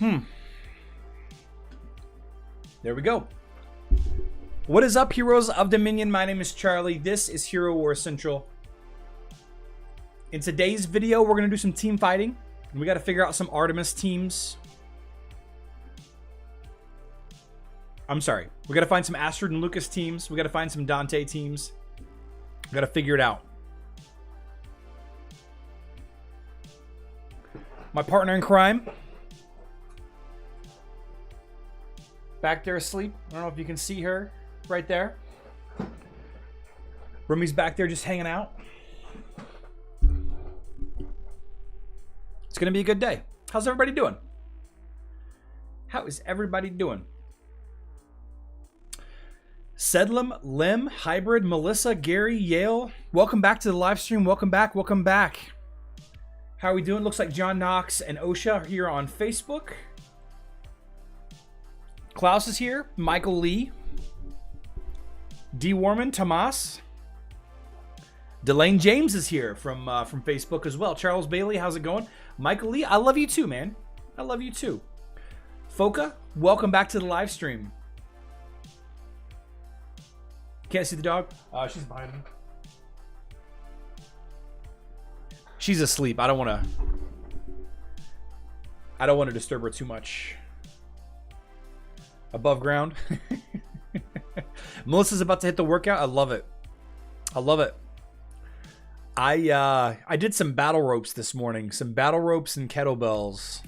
There we go. What is up, heroes of Dominion? My name is Charlie. This is Hero War Central. In today's video, we're going to do some team fighting. We got to figure out some Artemis teams. I'm sorry. We got to find some Astrid and Lucas teams. We got to find some Dante teams. We got to figure it out. My partner in crime. Back there asleep. I don't know if you can see her right there. Rumi's back there just hanging out. It's going to be a good day. How's everybody doing? How is everybody doing? Sedlem, Lim, Hybrid, Melissa, Gary, Yale. Welcome back to the live stream. Welcome back. Welcome back. How are we doing? Looks like John Knox and Osha are here on Facebook. Klaus is here. Michael Lee. D. Warman, Tomas. Delane James is here from Facebook as well. Charles Bailey, how's it going? Michael Lee, I love you too, man. I love you too. Foka, welcome back to the live stream. Can't see the dog? She's behind me. She's asleep. I don't want to disturb her too much. Above ground. Melissa's about to hit the workout. I love it. I love it. I did some battle ropes this morning. Some battle ropes and kettlebells.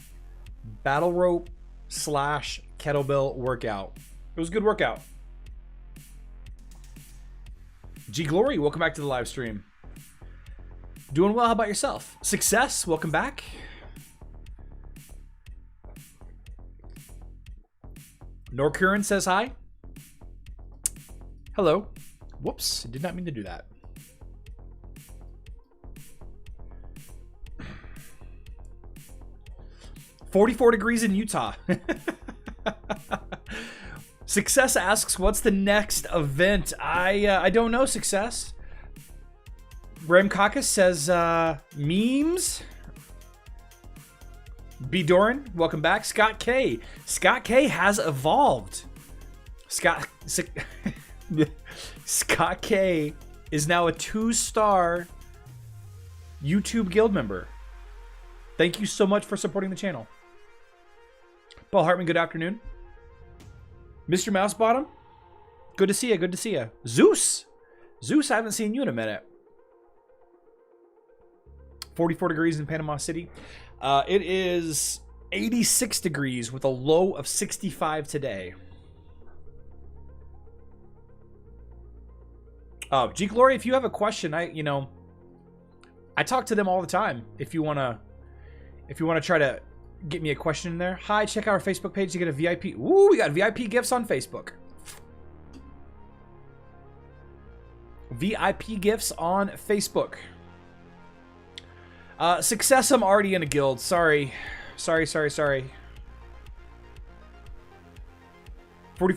Battle rope / kettlebell workout. It was a good workout. G Glory, welcome back to the live stream. Doing well. How about yourself? Success, welcome back. Norcurin says hi. Hello. Whoops, did not mean to do that. "44 degrees in Utah." Success asks, what's the next event? I don't know, Success. Ram Kakis says, memes. B. Doran, welcome back. Scott K. Scott K has evolved. Scott K is now a 2-star YouTube guild member. Thank you so much for supporting the channel. Paul Hartman, good afternoon. Mr. Mousebottom, good to see you. Good to see you. Zeus, I haven't seen you in a minute. 44 degrees in Panama City. It is 86 degrees with a low of 65 today. G Glory, if you have a question, I talk to them all the time. If you wanna try to get me a question in there. Hi, check out our Facebook page to get a VIP. Ooh, we got VIP gifts on Facebook. VIP gifts on Facebook. Success, I'm already in a guild. Sorry. 44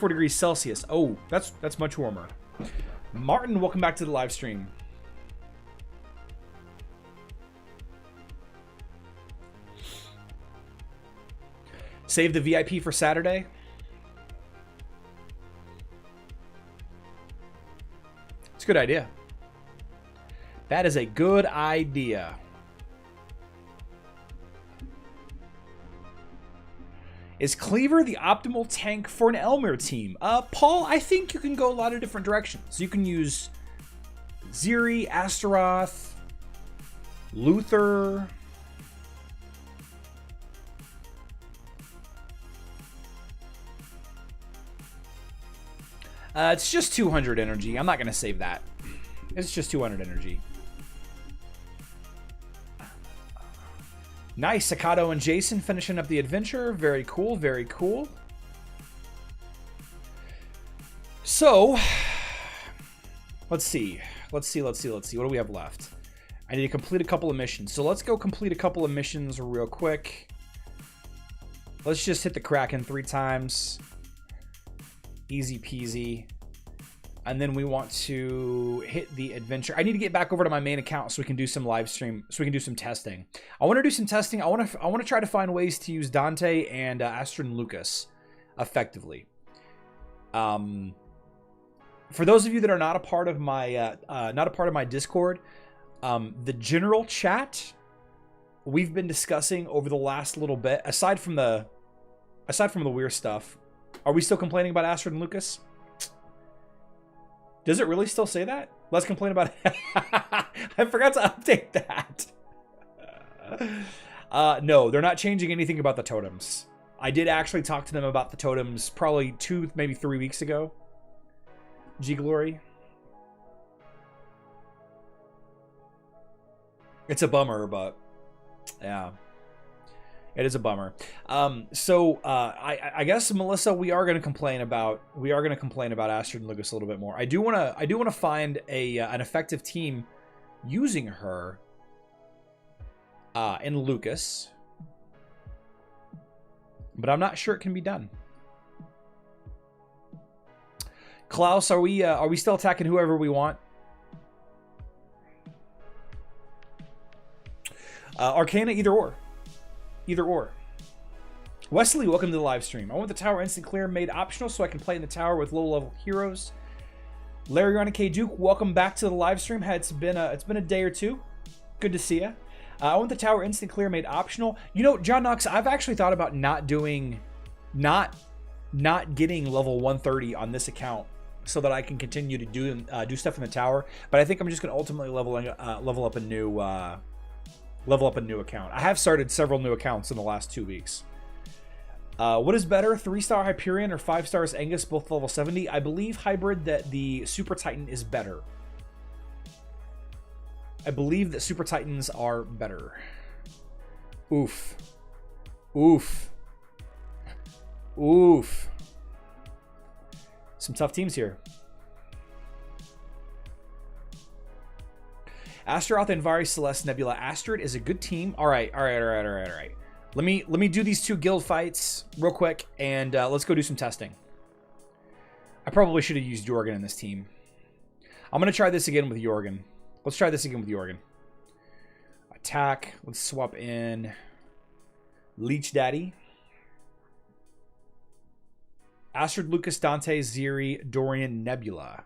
degrees Celsius. Oh, that's much warmer. Martin, welcome back to the live stream. Save the VIP for Saturday. It's a good idea. That is a good idea. Is Cleaver the optimal tank for an Elmer team? Paul, I think you can go a lot of different directions. You can use Ziri, Astaroth, Luther. It's just 200 energy. I'm not going to save that. It's just 200 energy. Nice. Sakato and Jason finishing up the adventure. Very cool. Very cool. So, let's see. What do we have left? I need to complete a couple of missions. So let's go complete a couple of missions real quick. Let's just hit the Kraken 3 times. Easy peasy. And then we want to hit the adventure. I need to get back over to my main account so we can do some live stream, so we can do some testing. I want to do some testing. I want to try to find ways to use Dante and Astrid Lucas effectively. For those of you that are not a part of my Discord, the general chat we've been discussing over the last little bit, aside from the weird stuff. Are we still complaining about Astrid and Lucas? Does it really still say that? Let's complain about it. I forgot to update that. No, they're not changing anything about the totems. I did actually talk to them about the totems probably 2, maybe 3 weeks ago. G-Glory. It's a bummer, but yeah. It is a bummer. I guess, Melissa, we are going to complain about Astrid and Lucas a little bit more. I do want to find an effective team using her in Lucas, but I'm not sure it can be done. Klaus, are we still attacking whoever we want? Arcana, either or. Either or. Wesley, welcome to the live stream. I want the tower instant clear made optional so I can play in the tower with low-level heroes. Larry Rana K. Duke, welcome back to the live stream. It's been a day or two. Good to see you. I want the tower instant clear made optional. You know, John Knox, I've actually thought about not getting level 130 on this account so that I can continue to do stuff in the tower. But I think I'm just going to ultimately level up a new account. I have started several new accounts in the last 2 weeks. What is better, 3-star Hyperion or 5 stars Angus, both level 70? I believe, Hybrid, that the Super Titan is better. I believe that Super Titans are better. Oof. Oof. Oof. Some tough teams here. Astaroth and Vari Celeste Nebula. Astrid is a good team. All right. Let me do these 2 guild fights real quick, and let's go do some testing. I probably should have used Jorgen in this team. I'm going to try this again with Jorgen. Let's try this again with Jorgen. Attack. Let's swap in Leech Daddy. Astrid, Lucas, Dante, Ziri, Dorian, Nebula.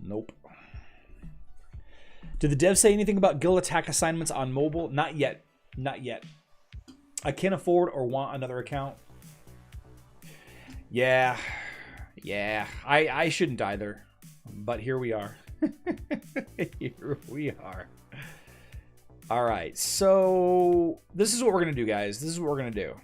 Nope. Did the devs say anything about guild attack assignments on mobile? Not yet. Not yet. I can't afford or want another account. Yeah. Yeah. I shouldn't either. But here we are. Here we are. All right. So this is what we're going to do, guys. This is what we're going to do.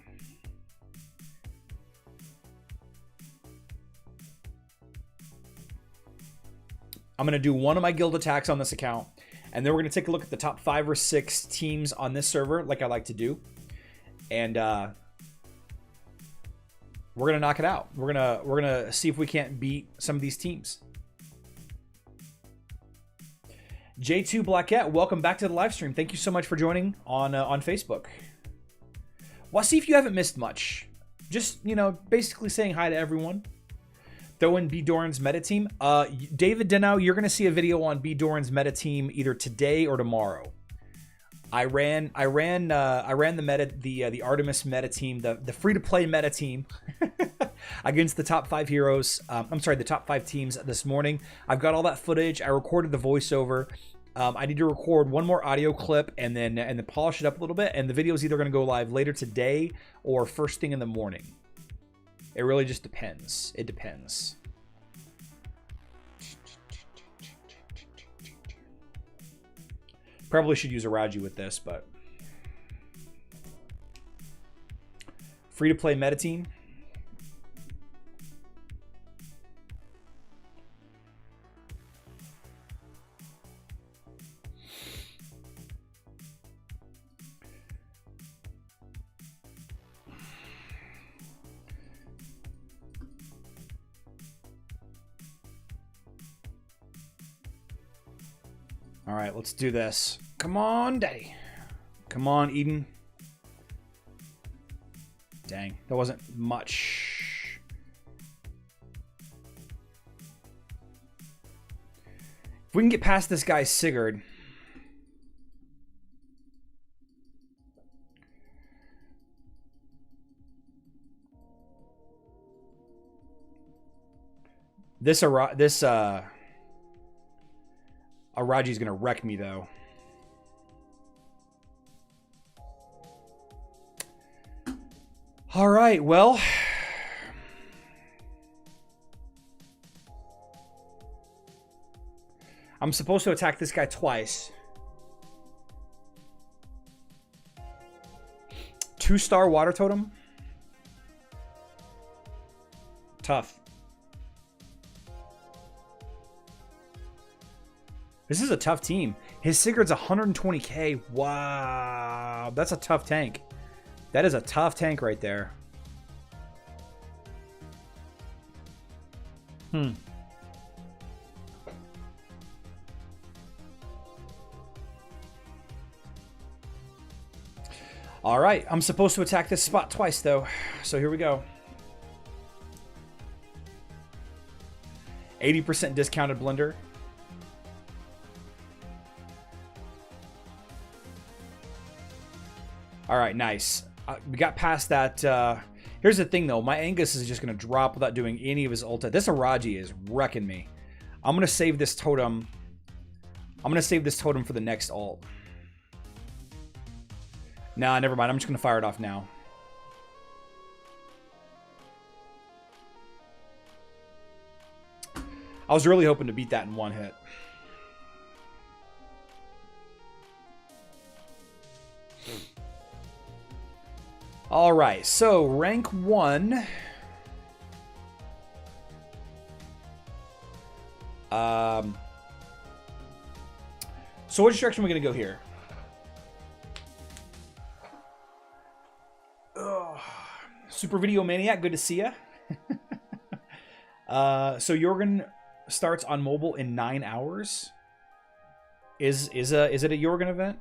I'm going to do one of my guild attacks on this account, and then we're going to take a look at the top 5 or 6 teams on this server, like I like to do. And we're going to knock it out. We're going to see if we can't beat some of these teams. J2 Blackette, welcome back to the live stream. Thank you so much for joining on Facebook. Well, see if you haven't missed much. Just, you know, basically saying hi to everyone. Throw in B. Doran's meta team. David Denow, you're going to see a video on B. Doran's meta team either today or tomorrow. I ran the Artemis meta team, the free to play meta team against the top 5 heroes. I'm sorry, the top 5 teams this morning. I've got all that footage. I recorded the voiceover. I need to record one more audio clip and then polish it up a little bit. And the video is either going to go live later today or first thing in the morning. It really just depends. It depends. Probably should use a Raji with this, but free to play meta team. All right, let's do this. Come on, Daddy. Come on, Eden. Dang, that wasn't much. If we can get past this guy, Sigurd. This Araji's gonna wreck me though. All right, well, I'm supposed to attack this guy twice. 2-star water totem. Tough. This is a tough team. His Sigurd's 120k. Wow, that's a tough tank. That is a tough tank right there. All right, I'm supposed to attack this spot twice, though. So here we go. 80% discounted blender. All right, nice. We got past that. Here's the thing, though. My Angus is just going to drop without doing any of his ulti. This Araji is wrecking me. I'm going to save this totem. I'm going to save this totem for the next ult. Nah, never mind. I'm just going to fire it off now. I was really hoping to beat that in one hit. All right, so rank 1. So which direction are we going to go here? Ugh. Super Video Maniac, good to see ya. So Jorgen starts on mobile in 9 hours. Is it a Jorgen event?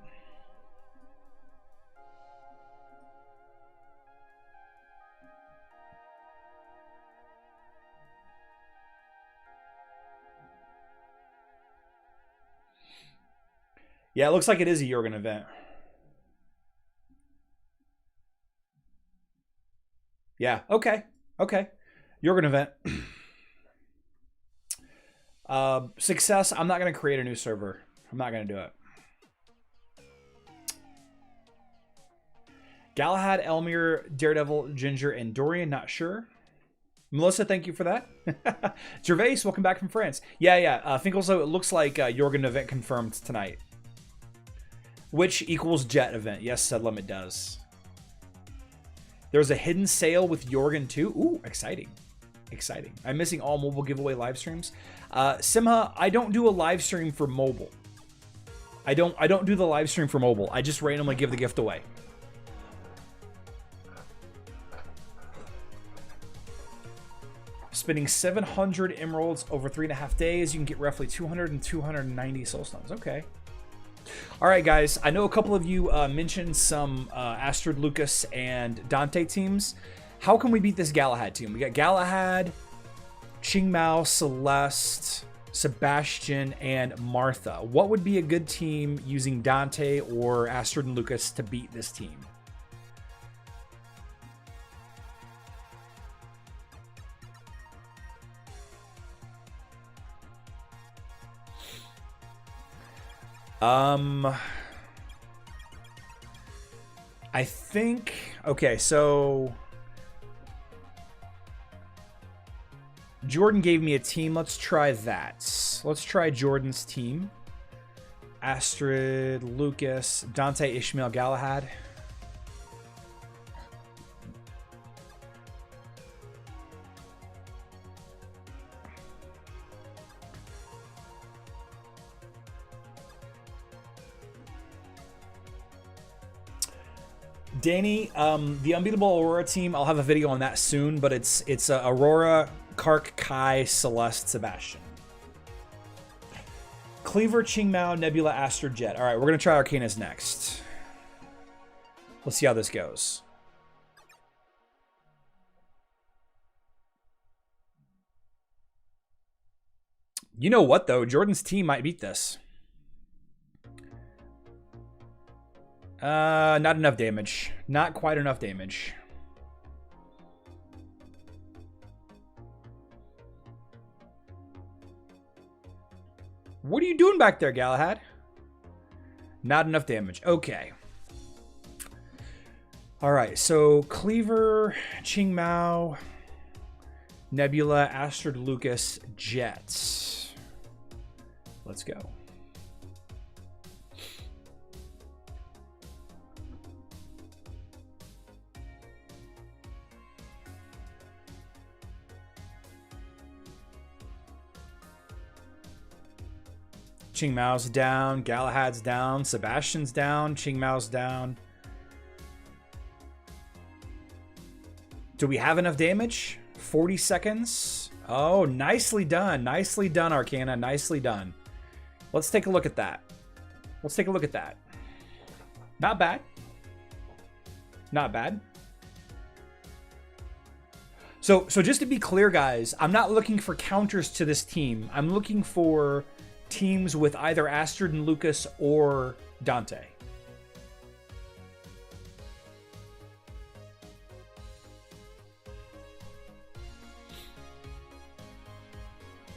Yeah, it looks like it is a Jorgen event. Yeah, okay. Okay. Jorgen event. Success. I'm not going to create a new server. I'm not going to do it. Galahad, Elmir, Daredevil, Ginger, and Dorian. Not sure. Melissa, thank you for that. Gervais, welcome back from France. Yeah. Think also it looks like Jorgen event confirmed tonight. Which equals Jet event. Yes, Sedlum, it does. There's a hidden sale with Jorgen too. Ooh, exciting. Exciting. I'm missing all mobile giveaway live streams. Simha, I don't do a live stream for mobile. I don't do the live stream for mobile. I just randomly give the gift away. Spending 700 emeralds over 3.5 days, you can get roughly 200 and 290 soul stones. Okay. All right, guys. I know a couple of you mentioned some Astrid Lucas and Dante teams. How can we beat this Galahad team? We got Galahad, Qingmao, Celeste, Sebastian, and Martha. What would be a good team using Dante or Astrid and Lucas to beat this team? I think, okay, so Jordan gave me a team. Let's try that. Let's try Jordan's team. Astrid, Lucas, Dante, Ishmael, Galahad. Danny, the Unbeatable Aurora team, I'll have a video on that soon, but it's Aurora, Kark, Kai, Celeste, Sebastian. Cleaver, Qingmao, Nebula, Astrid, Jet. All right, we're going to try Arcanas next. Let's see how this goes. You know what, though? Jordan's team might beat this. Not enough damage. Not quite enough damage. What are you doing back there, Galahad? Not enough damage. Okay. All right, so Cleaver, Qingmao, Nebula, Astrid Lucas, Jets. Let's go. Qingmao's down, Galahad's down, Sebastian's down, Qingmao's down. Do we have enough damage? 40 seconds. Oh, nicely done. Nicely done, Arcana. Nicely done. Let's take a look at that. Let's take a look at that. Not bad. Not bad. So just to be clear, guys, I'm not looking for counters to this team. I'm looking for teams with either Astrid and Lucas or Dante.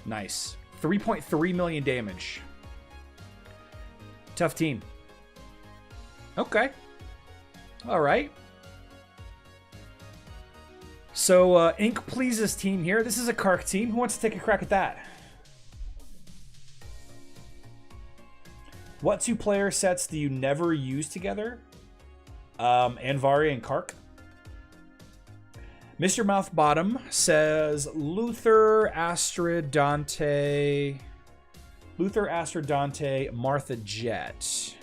Nice. 3.3 million damage. Tough team. Okay. All right. So, Ink Pleases team here. This is a Kark team. Who wants to take a crack at that? What two player sets do you never use together? Anvari and Kark. Mr. Mouthbottom says Luther, Astrid, Dante. Luther, Astrid, Dante, Martha, Jet.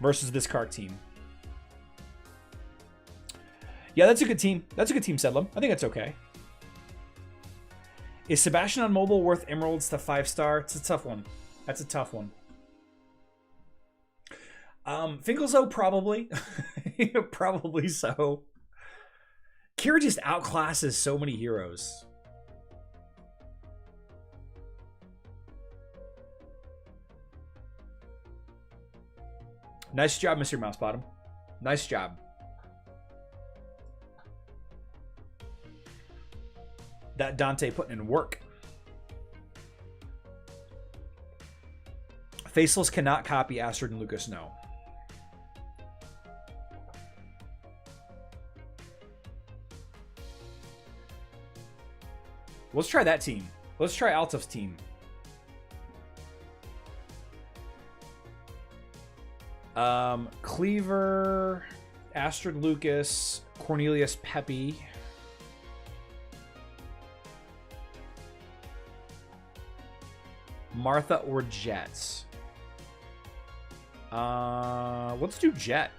Versus this Kark team. Yeah, that's a good team. That's a good team, Sedlum. I think that's okay. Is Sebastian on mobile worth emeralds to 5-star? It's a tough one. That's a tough one. Finkelso, probably. Probably so. Kira just outclasses so many heroes. Nice job, Mr. Mousebottom. Nice job. That Dante putting in work. Faceless cannot copy Astrid and Lucas, no. Let's try that team. Let's try Altof's team. Cleaver, Astrid Lucas, Cornelius Peppy. Martha or Jets? Let's do Jet.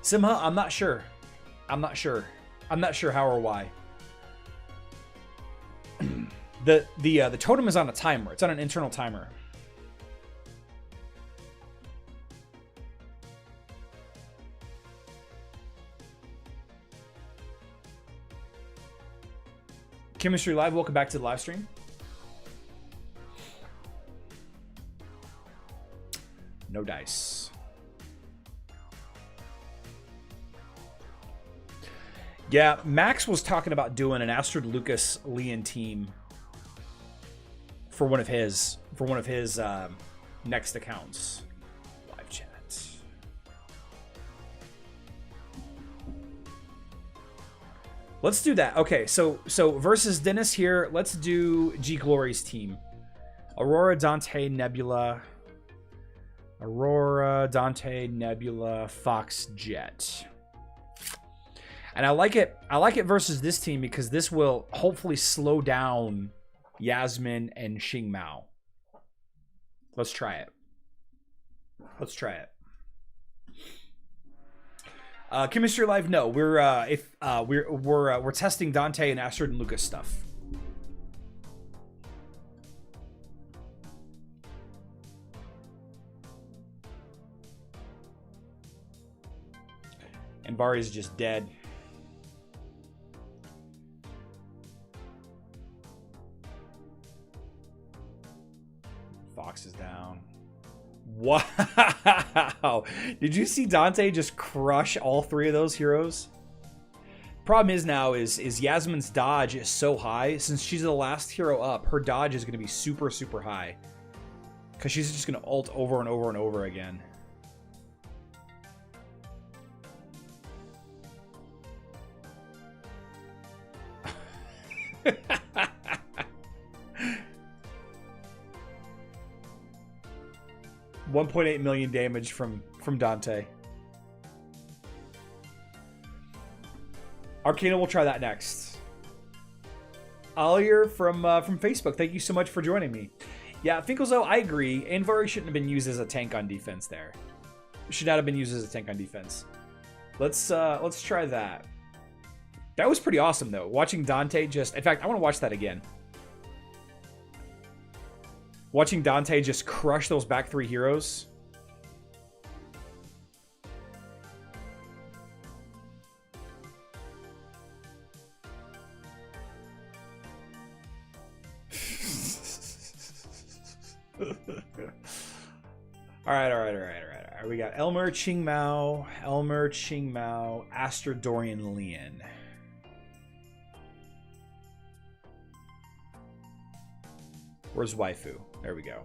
Simha, I'm not sure. I'm not sure. I'm not sure how or why. The totem is on a timer. It's on an internal timer. Chemistry Live, welcome back to the live stream. No dice. Yeah, Max was talking about doing an Astrid Lucas Leon team for one of his next accounts. Live chat. Let's do that. Okay, so versus Dennis here, let's do G Glory's team. Aurora, Dante, Nebula. Aurora, Dante, Nebula, Fox, Jet. And I like it versus this team because this will hopefully slow down Yasmin and Qingmao. Let's try it. Let's try it. Chemistry Live, no. We're testing Dante and Astrid and Lucas stuff. And Bari's just dead. Fox is down. Wow. Did you see Dante just crush all three of those heroes? Problem is now is Yasmin's dodge is so high. Since she's the last hero up, her dodge is going to be super, super high. Because she's just going to ult over and over and over again. $1.8 million damage from Dante. Arcana will try that next. Alier from Facebook, thank you so much for joining me. Yeah, Finkelzo, I agree. Anvari shouldn't have been used as a tank on defense there. Should not have been used as a tank on defense. Let's try that. That was pretty awesome though. Watching Dante just, in fact, I want to watch that again. Watching Dante just crush those back three heroes. All right. We got Elmer, Qingmao, Astrid, Dorian, Lian. Where's waifu? There we go.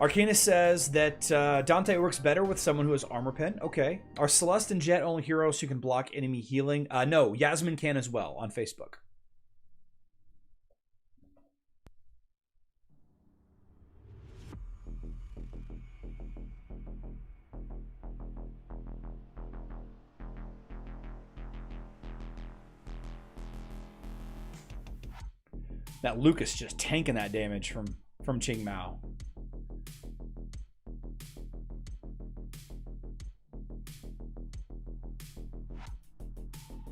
Arcana says that Dante works better with someone who has armor pen. Okay. Are Celeste and Jet only heroes who can block enemy healing? No, Yasmin can as well on Facebook. That Lucas just tanking that damage from Qingmao.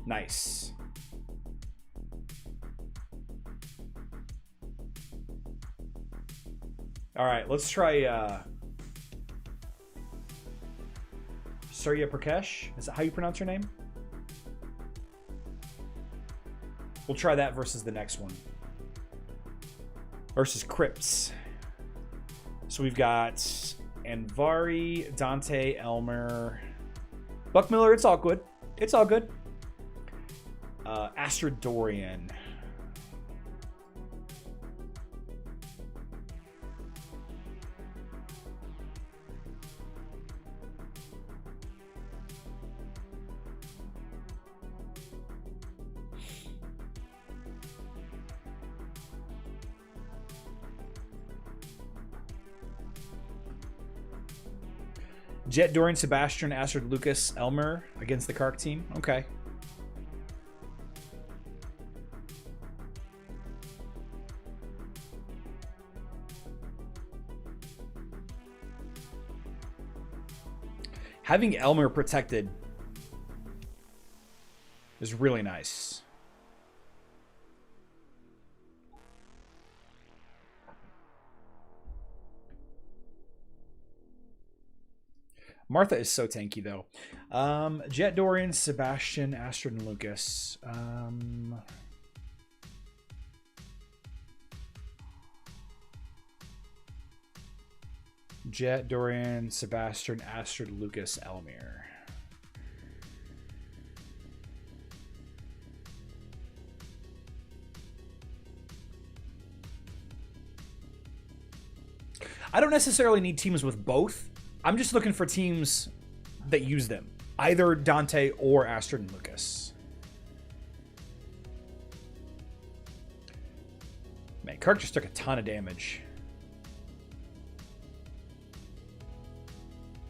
Nice. All right, let's try Surya Prakash. Is that how you pronounce her name? We'll try that versus the next one. Versus Crips. So we've got Anvari, Dante, Elmer, Buck Miller. It's all good. It's all good. Astrid Dorian. Jet, Dorian, Sebastian, Astrid, Lucas, Elmer against the Kark team. Okay. Having Elmer protected is really nice. Martha is so tanky, though. Jet, Dorian, Sebastian, Astrid, and Lucas. Jet, Dorian, Sebastian, Astrid, Lucas, Elmir. I don't necessarily need teams with both. I'm just looking for teams that use them. Either Dante or Astrid and Lucas. Man, Kirk just took a ton of damage.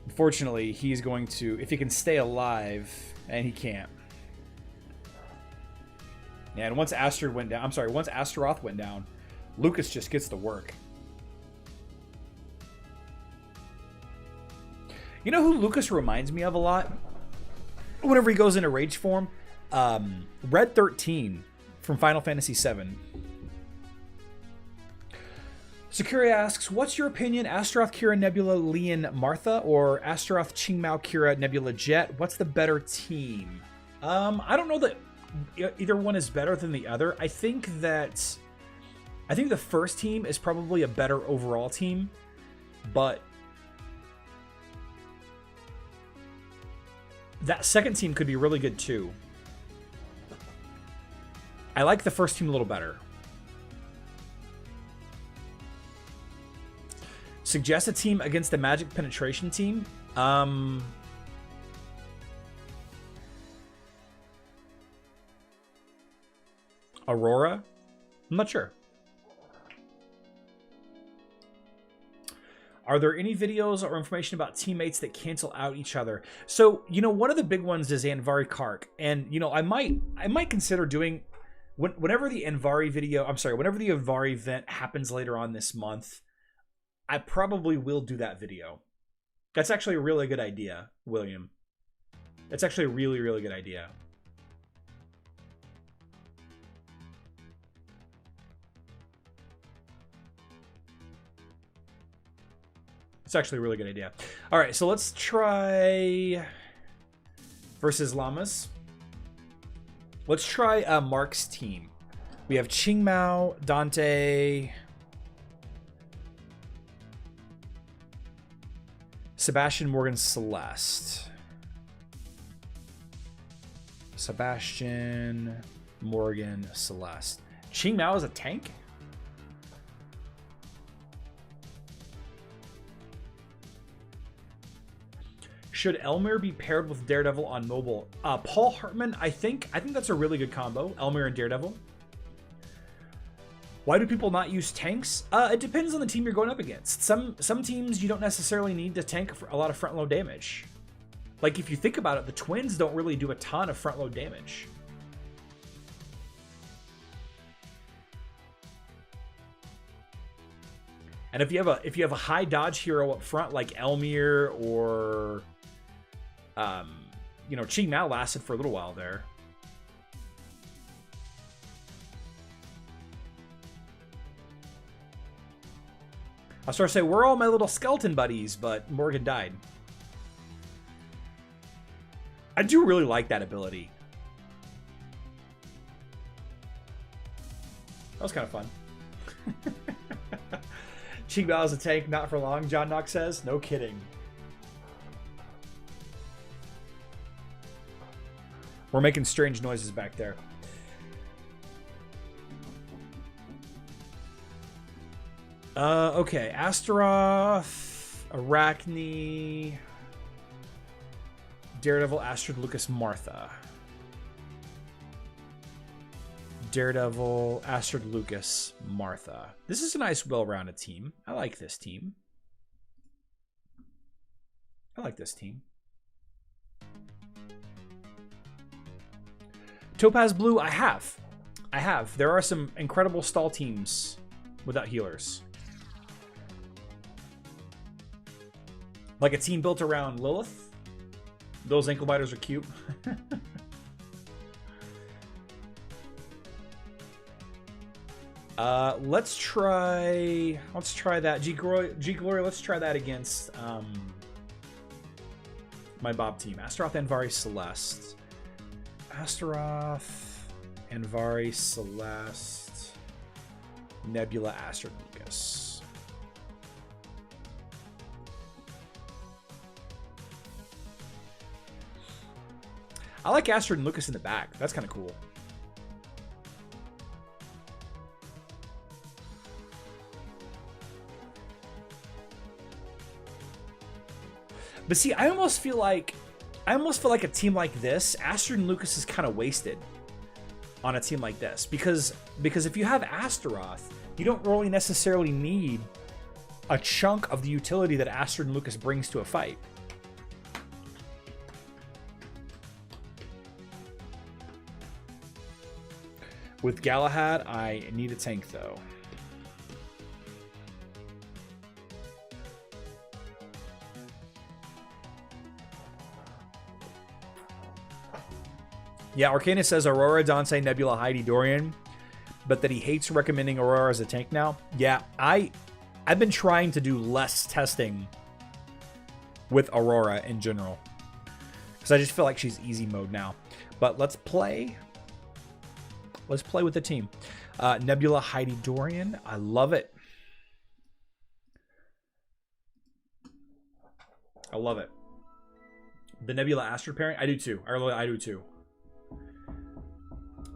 Unfortunately, he's going to, if he can stay alive, and he can't. And once Astrid went down, I'm sorry, once Astaroth went down, Lucas just gets the work. You know who Lucas reminds me of a lot? Whenever he goes into rage form? Red 13 from Final Fantasy VII. Sakura asks, what's your opinion? Astaroth, Kira, Nebula, Leon, Martha, or Astaroth, Qingmao, Kira, Nebula, Jet? What's the better team? I don't know that either one is better than the other. I think the first team is probably a better overall team, but that second team could be really good too. I like the first team a little better. Suggest a team against the Magic Penetration team. Aurora? I'm not sure. Are there any videos or information about teammates that cancel out each other? So, you know, one of the big ones is Anvari Kark. And, you know, I might consider doing, whenever the Anvari event happens later on this month, I probably will do that video. That's actually a really good idea, William. That's actually a really, really good idea. It's actually a really good idea. All right, so let's try versus Llamas. Let's try Mark's team. We have Qingmao, Dante, Sebastian, Morgan, Celeste. Sebastian, Morgan, Celeste. Qingmao is a tank? Should Elmir be paired with Daredevil on mobile? Paul Hartman, I think that's a really good combo. Elmir and Daredevil. Why do people not use tanks? It depends on the team you're going up against. Some teams you don't necessarily need to tank for a lot of front load damage. Like if you think about it, the Twins don't really do a ton of front load damage. And if you have a high dodge hero up front like Elmir or you know, Qingmao lasted for a little while there. I was starting to say, we're all my little skeleton buddies, but Morgan died. I do really like that ability. That was kind of fun. Qingmao is a tank, not for long, John Knox says. No kidding. We're making strange noises back there. Okay. Astaroth, Arachne, Daredevil, Astrid Lucas, Martha. Daredevil, Astrid Lucas, Martha. This is a nice, well-rounded team. I like this team. I like this team. Topaz Blue, I have. There are some incredible stall teams without healers. Like a team built around Lilith. Those ankle biters are cute. Let's try that. G-Glory, let's try that against my Bob team. Astaroth, Anvari, Celeste. Astaroth, Anvari, Celeste, Nebula, Astrid Lucas. I like Astrid and Lucas in the back. That's kind of cool. But see, I almost feel like a team like this, Astrid and Lucas is kind of wasted on a team like this. Because if you have Astaroth, you don't really necessarily need a chunk of the utility that Astrid and Lucas brings to a fight. With Galahad, I need a tank though. Yeah, Arcana says Aurora, Dante, Nebula, Heidi, Dorian, but that he hates recommending Aurora as a tank now. Yeah, I've been trying to do less testing with Aurora in general, because I just feel like she's easy mode now. But let's play. Let's play with the team. Nebula, Heidi, Dorian. I love it. I love it. The Nebula Astrid pairing. I do too. I do too.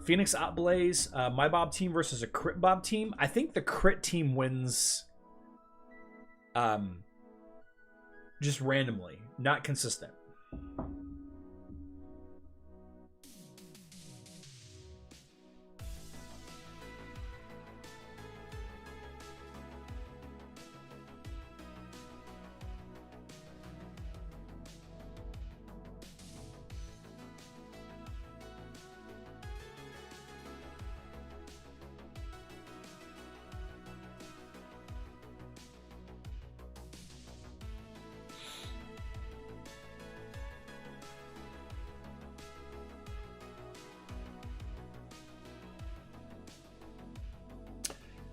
Phoenix Outblaze. My Bob team versus a Crit Bob team. I think the Crit team wins just randomly. Not consistent.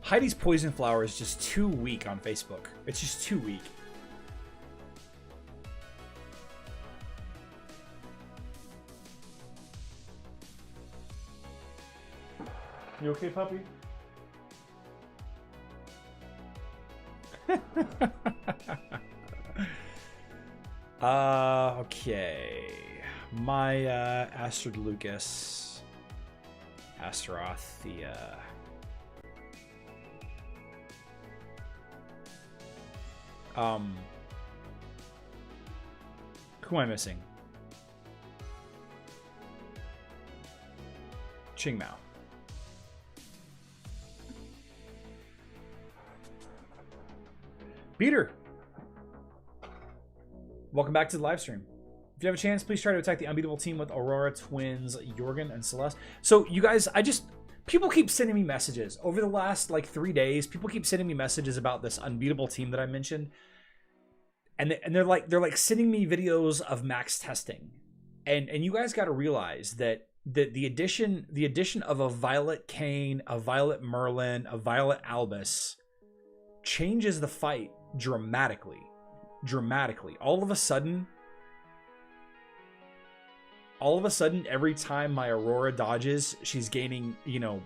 Heidi's Poison Flower is just too weak on Facebook. It's just too weak. You okay, puppy? Okay. My Astrid Lucas. Astarothia. Who am I missing? Qingmao. Peter, welcome back to the live stream. If you have a chance, please try to attack the Unbeatable team with Aurora, Twins, Jorgen, and Celeste. So you guys, people keep sending me messages over the last like 3 days. People keep sending me messages about this Unbeatable team that I mentioned, and they're like sending me videos of max testing, and you guys got to realize that the addition of a Violet Kayn, a Violet Merlin, a Violet Albus changes the fight dramatically. All of a sudden, every time my Aurora dodges, she's gaining, you know,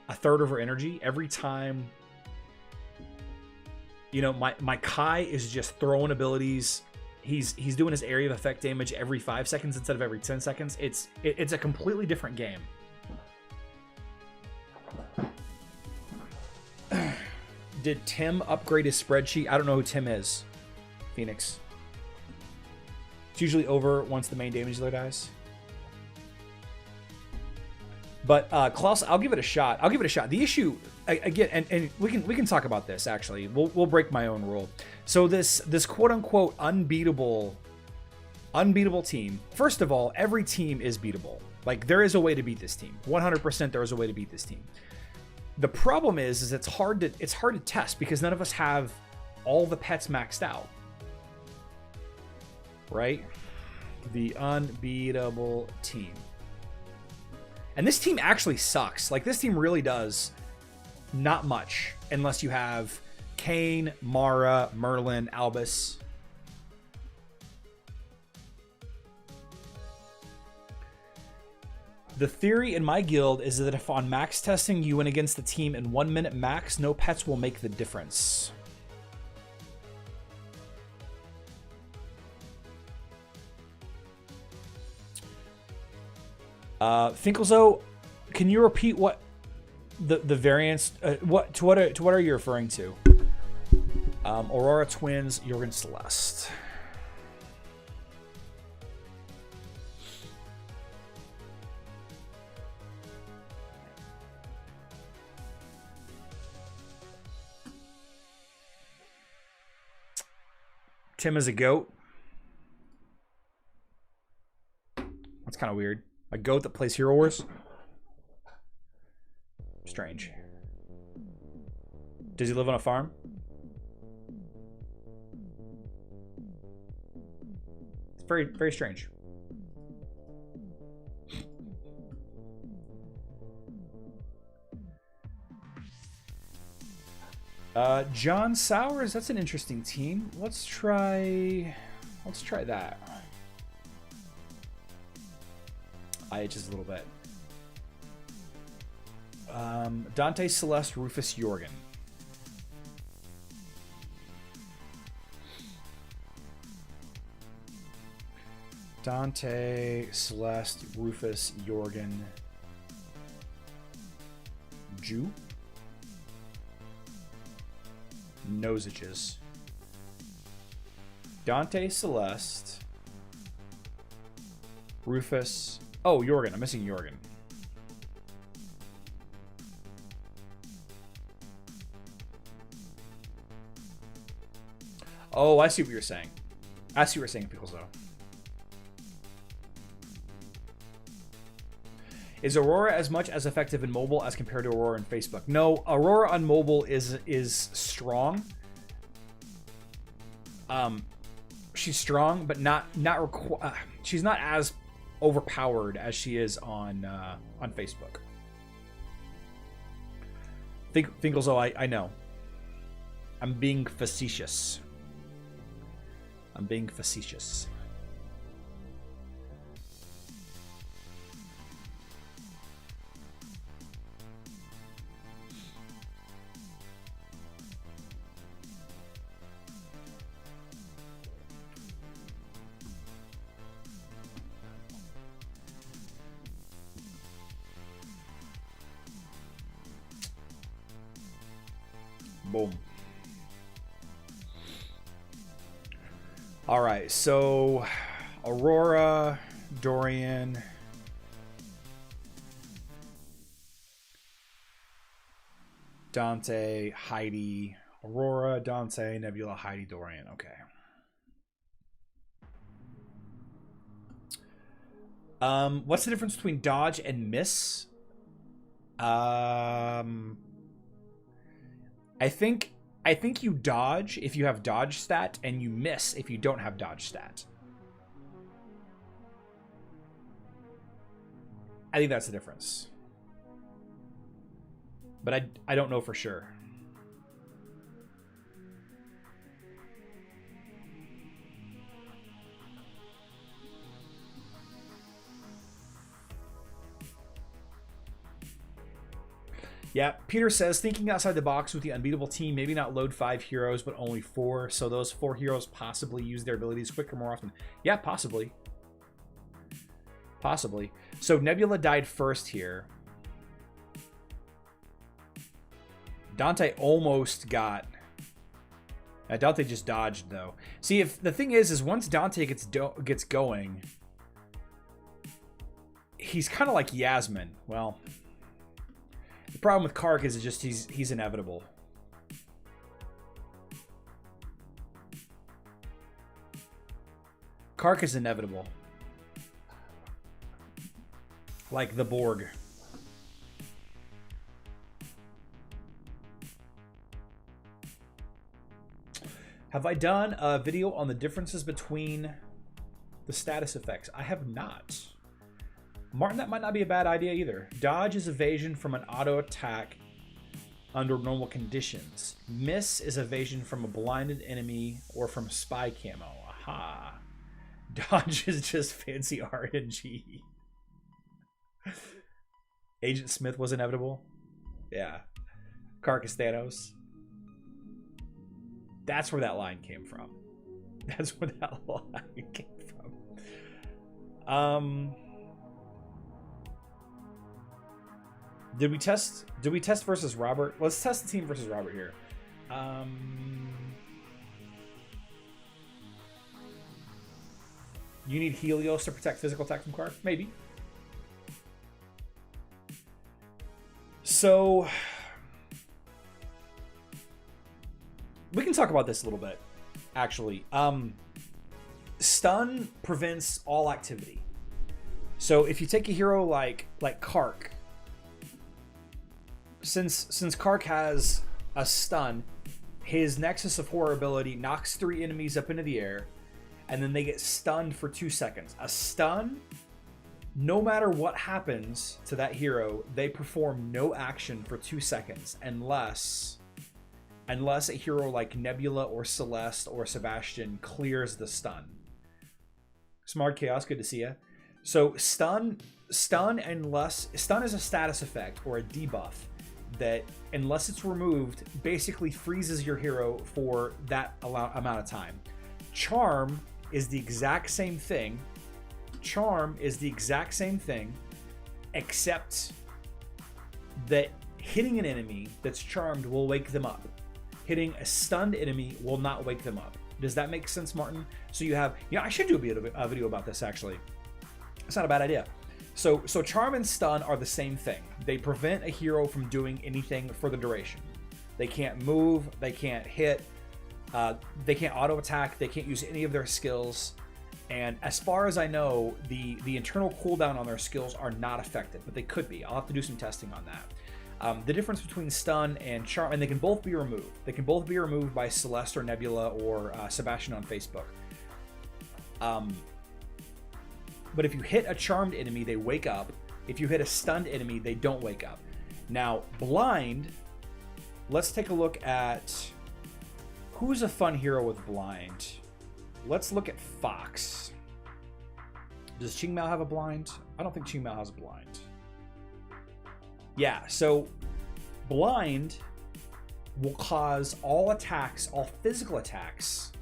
a third of her energy. Every time, you know, my Kai is just throwing abilities. He's doing his area of effect damage every 5 seconds instead of every 10 seconds. It's a completely different game. Did Tim upgrade his spreadsheet? I don't know who Tim is. Phoenix. It's usually over once the main damage dealer dies. But Klaus, I'll give it a shot. The issue again, and we can talk about this. Actually, we'll break my own rule. So this quote unquote unbeatable team. First of all, every team is beatable. Like, there is a way to beat this team. 100% there is a way to beat this team. The problem is it's hard to test because none of us have all the pets maxed out. Right? The Unbeatable team. And this team actually sucks. Like, this team really does not much unless you have Kayn, Mara, Merlin, Albus. The theory in my guild is that if on max testing you win against the team in 1 minute max, no pets will make the difference. Finkelzo, can you repeat what the variants? What are you referring to? Aurora, Twins, Jorgen, Celeste. Tim is a goat. That's kind of weird. A goat that plays Hero Wars? Strange. Does he live on a farm? It's very, very strange. John Sowers, that's an interesting team. Let's try that. I just a little bit. Dante, Celeste, Rufus, Jorgen. Dante, Celeste, Rufus, Jorgen, Jew, Nosages. Dante, Celeste, Rufus. Oh, Jorgen. I'm missing Jorgen. Oh, I see what you're saying. I see what you're saying, Pickles, though. Is Aurora as much as effective in mobile as compared to Aurora in Facebook? No, Aurora on mobile is strong. She's strong, but she's not as overpowered as she is on Facebook. Thinkles, oh, I know. I'm being facetious. I'm being facetious. Boom. All right, so Aurora, Dorian, Dante, Heidi, Aurora, Dante, Nebula, Heidi, Dorian. Okay. What's the difference between dodge and miss? I think you dodge if you have dodge stat, and you miss if you don't have dodge stat. I think that's the difference. But I don't know for sure. Yeah, Peter says, thinking outside the box with the Unbeatable team, maybe not load 5 heroes, but only 4. So those 4 heroes possibly use their abilities quicker more often. Yeah, possibly. Possibly. So Nebula died first here. Dante almost got... Dante just dodged, though. See, if the thing is once Dante gets going, he's kind of like Yasmin. Well... The problem with Kark is just he's inevitable. Kark is inevitable. Like the Borg. Have I done a video on the differences between the status effects? I have not. Martin, that might not be a bad idea either. Dodge is evasion from an auto attack under normal conditions. Miss is evasion from a blinded enemy or from spy camo. Aha. Dodge is just fancy RNG. Agent Smith was inevitable. Yeah. Carcass Thanos. That's where that line came from. That's where that line came from. Did we test versus Robert? Let's test the team versus Robert here. You need Helios to protect physical attack from Kark? Maybe. So we can talk about this a little bit, actually. Stun prevents all activity. So if you take a hero like Kark, since Kark has a stun, his Nexus of Horror ability knocks 3 enemies up into the air, and then they get stunned for 2 seconds. A stun, no matter what happens to that hero, they perform no action for 2 seconds unless unless a hero like Nebula or Celeste or Sebastian clears the stun. Smart Chaos, good to see you. So stun is a status effect or a debuff that, unless it's removed, basically freezes your hero for that amount of time. Charm is the exact same thing. Except that hitting an enemy that's charmed will wake them up. Hitting a stunned enemy will not wake them up. Does that make sense, Martin? So you have, I should do a video about this actually. It's not a bad idea. So charm and stun are the same thing. They prevent a hero from doing anything for the duration. They can't move, they can't hit, they can't auto attack, they can't use any of their skills. And as far as I know, the internal cooldown on their skills are not affected, but they could be. I'll have to do some testing on that. The difference between stun and charm, and they can both be removed. They can both be removed by Celeste or Nebula or Sebastian on Facebook. But if you hit a charmed enemy, they wake up. If you hit a stunned enemy, they don't wake up. Now, blind, let's take a look at who's a fun hero with blind. Let's look at Fox. Does Qingmao have a blind? I don't think Qingmao has a blind. Yeah, so blind will cause all attacks, all physical attacks,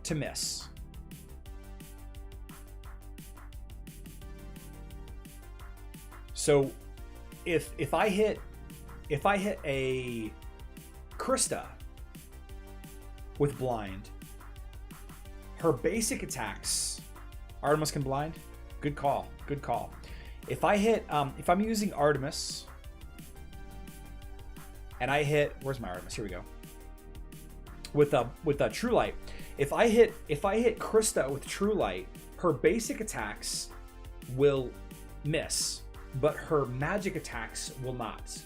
to miss. So if I hit a Krista with blind, her basic attacks, Artemis can blind. Good call. Good call. If I hit, if I'm using Artemis, and I hit, where's my Artemis? Here we go. With a True Light, if I hit Krista with True Light, her basic attacks will miss, but her magic attacks will not.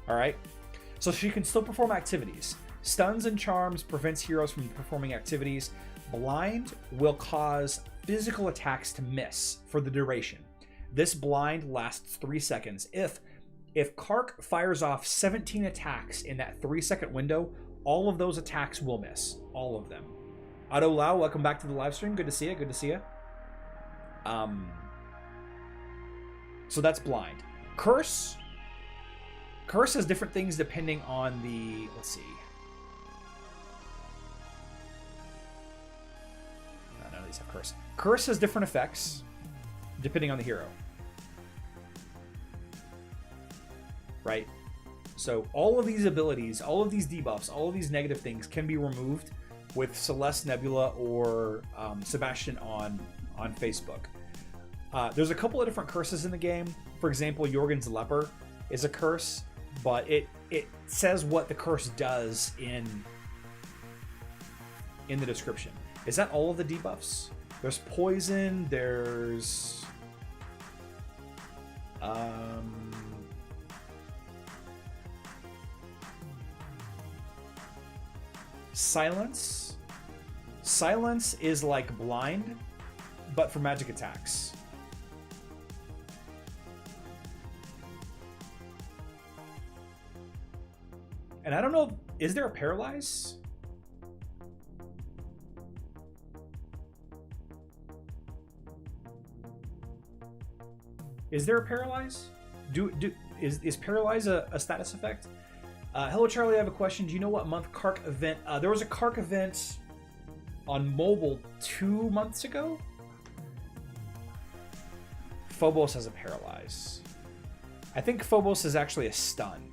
All right, so she can still perform activities. Stuns and charms prevents heroes from performing activities. Blind will cause physical attacks to miss for the duration. This blind lasts 3 seconds. If Kark fires off 17 attacks in that 3-second window, all of those attacks will miss. All of them. Otto Lau, welcome back to the live stream. Good to see you. Good to see you. So that's blind. Curse has different things depending on the, let's see. None of these have curse. Curse has different effects depending on the hero. Right? So all of these abilities, all of these debuffs, all of these negative things can be removed with Celeste, Nebula, or Sebastian on Facebook. There's a couple of different curses in the game. For example, Jorgen's Leper is a curse, but it says what the curse does in the description. Is that all of the debuffs? There's poison, there's silence. Silence is like blind, but for magic attacks. And I don't know, is there a paralyze? Is there a paralyze? Is paralyze a status effect? Hello Charlie, I have a question. Do you know what month Kark event? There was a Kark event on mobile 2 months ago. Phobos has a paralyze. I think Phobos is actually a stun.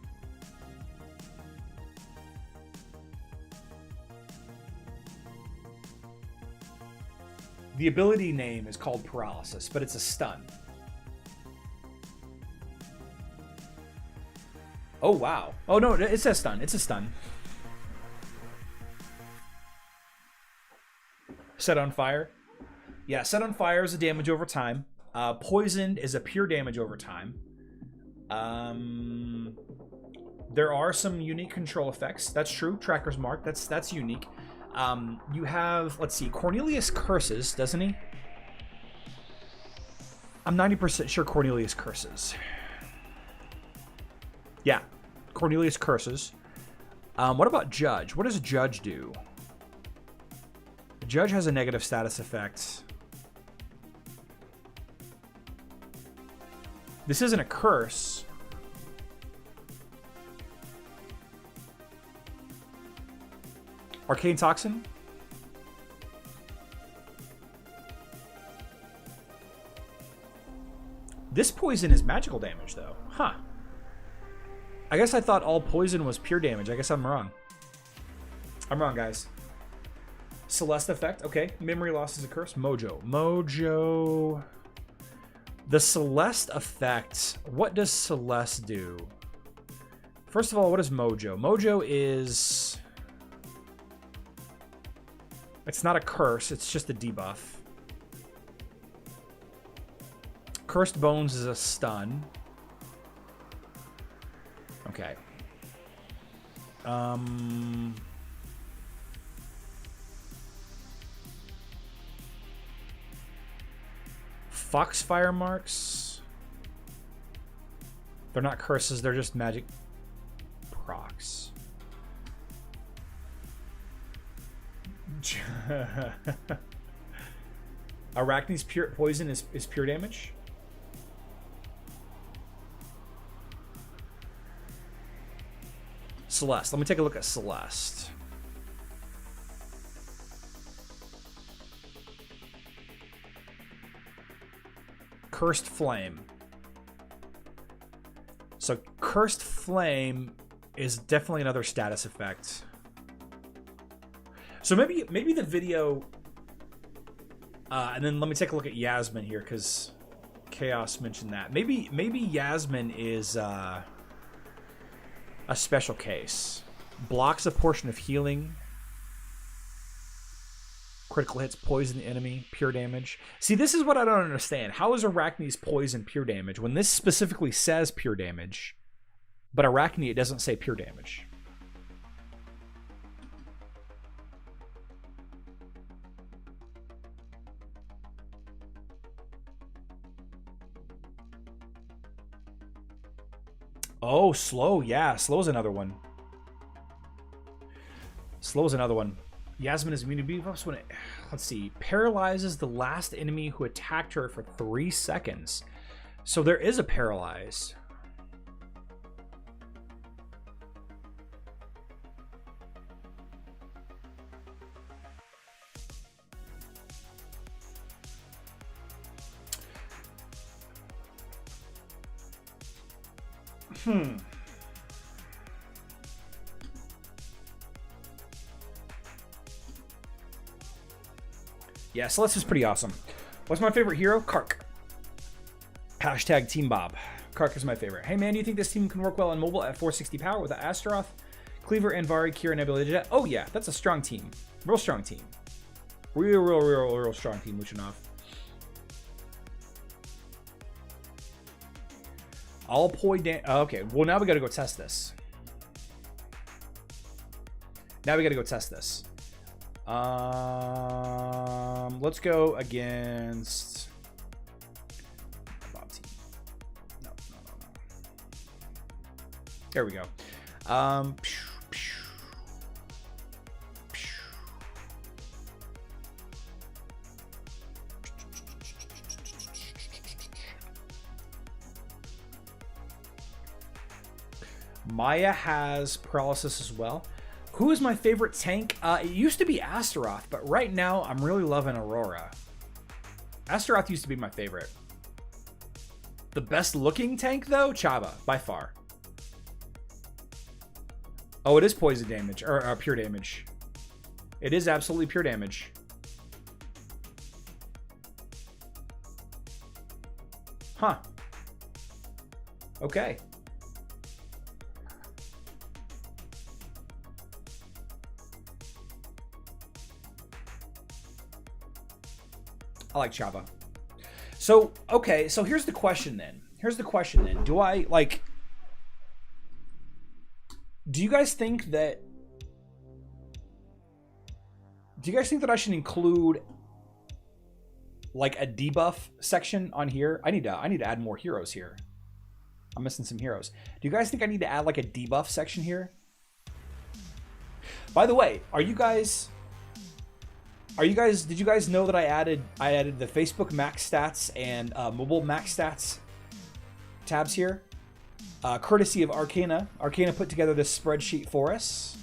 The ability name is called Paralysis, but it's a stun. Oh, wow. Oh, no, it's a stun. It's a stun. Set on Fire. Yeah, Set on Fire is a damage over time. Poisoned is a pure damage over time. There are some unique control effects. That's true. Tracker's Mark. That's unique. You have, let's see, Cornelius curses, doesn't he? I'm 90% sure Cornelius curses. Yeah, Cornelius curses. What about Judge? What does Judge do? Judge has a negative status effect. This isn't a curse. Arcane Toxin? This poison is magical damage, though. Huh. I guess I thought all poison was pure damage. I guess I'm wrong. I'm wrong, guys. Celeste effect. Okay. Memory loss is a curse. Mojo. Mojo. The Celeste effect. What does Celeste do? First of all, what is Mojo? Mojo is... It's not a curse. It's just a debuff. Cursed Bones is a stun. Okay. Foxfire marks. They're not curses, they're just magic procs. Arachne's pure poison is pure damage. Celeste. Let me take a look at Celeste. Cursed Flame. So Cursed Flame is definitely another status effect. So maybe the video, and then let me take a look at Yasmin here because Chaos mentioned that. Maybe Yasmin is a special case. Blocks a portion of healing. Critical hits poison the enemy. Pure damage. See, this is what I don't understand. How is Arachne's poison pure damage when this specifically says pure damage, but Arachne, it doesn't say pure damage? Oh, slow. Yeah, slow's another one. Slow's another one. Yasmin is immune to debuffs when it, let's see, paralyzes the last enemy who attacked her for 3 seconds. So there is a paralyze. Yeah, Celeste is pretty awesome. What's my favorite hero? Kark. Hashtag Team Bob. Kark is my favorite. Hey man, do you think this team can work well on mobile at 460 power with Astaroth, Cleaver, Anvari, Kira, Nebula, Jet? Oh yeah, that's a strong team. Real strong team. Real strong team, Luchanov. All poi damage. Okay, well now we gotta go test this. Let's go against Bob team. No. There we go. Maya has paralysis as well. Who is my favorite tank? It used to be Astaroth, but right now I'm really loving Aurora. Astaroth used to be my favorite. The best looking tank though? Chaba, by far. Oh, it is poison damage, or pure damage. It is absolutely pure damage. Huh. Okay. I like Chava. So, okay, so here's the question then. Do I, like... Do you guys think that... I should include, like, a debuff section on here? I need to add more heroes here. I'm missing some heroes. Do you guys think I need to add, like, a debuff section here? By the way, did you guys know that I added the Facebook max stats and mobile max stats tabs here? Courtesy of Arcana. Arcana put together this spreadsheet for us.